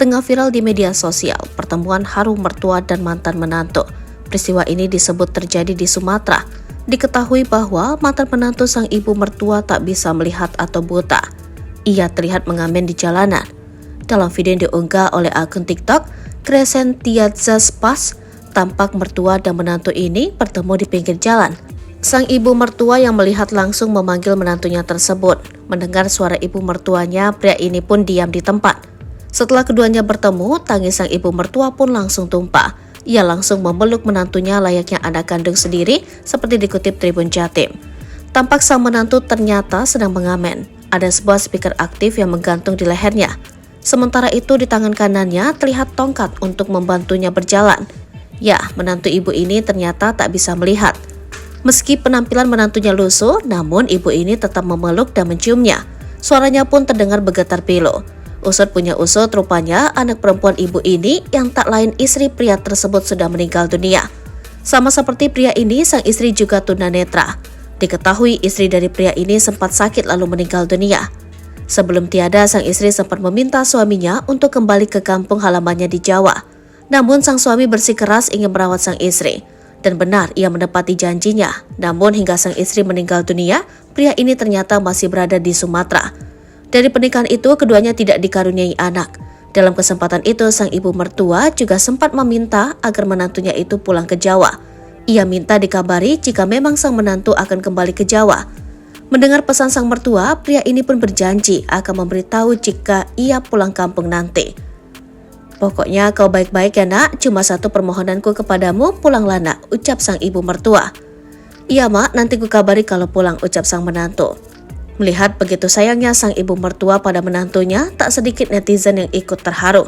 Tengah viral di media sosial, pertemuan haru mertua dan mantan menantu. Peristiwa ini disebut terjadi di Sumatera. Diketahui bahwa mantan menantu sang ibu mertua tak bisa melihat atau buta. Ia terlihat mengamen di jalanan. Dalam video yang diunggah oleh akun TikTok, Crescentiazza Spas, tampak mertua dan menantu ini bertemu di pinggir jalan. Sang ibu mertua yang melihat langsung memanggil menantunya tersebut. Mendengar suara ibu mertuanya, pria ini pun diam di tempat. Setelah keduanya bertemu, tangis sang ibu mertua pun langsung tumpah. Ia langsung memeluk menantunya layaknya anak kandung sendiri, seperti dikutip Tribun Jatim. Tampak sang menantu ternyata sedang mengamen. Ada sebuah speaker aktif yang menggantung di lehernya. Sementara itu di tangan kanannya terlihat tongkat untuk membantunya berjalan. Ya, menantu ibu ini ternyata tak bisa melihat. Meski penampilan menantunya lusuh, namun ibu ini tetap memeluk dan menciumnya. Suaranya pun terdengar bergetar pilu. Usut punya usut, rupanya anak perempuan ibu ini yang tak lain istri pria tersebut sudah meninggal dunia. Sama seperti pria ini, sang istri juga tunanetra. Diketahui istri dari pria ini sempat sakit lalu meninggal dunia. Sebelum tiada, sang istri sempat meminta suaminya untuk kembali ke kampung halamannya di Jawa. Namun sang suami bersikeras ingin merawat sang istri. Dan benar ia menepati janjinya. Namun hingga sang istri meninggal dunia, pria ini ternyata masih berada di Sumatera. Dari pernikahan itu, keduanya tidak dikaruniai anak. Dalam kesempatan itu, sang ibu mertua juga sempat meminta agar menantunya itu pulang ke Jawa. Ia minta dikabari jika memang sang menantu akan kembali ke Jawa. Mendengar pesan sang mertua, pria ini pun berjanji akan memberitahu jika ia pulang kampung nanti. Pokoknya kau baik-baik ya nak, cuma satu permohonanku kepadamu, pulanglah nak, ucap sang ibu mertua. Iya mak, nanti ku kabari kalau pulang, ucap sang menantu. Melihat begitu sayangnya sang ibu mertua pada menantunya, tak sedikit netizen yang ikut terharu.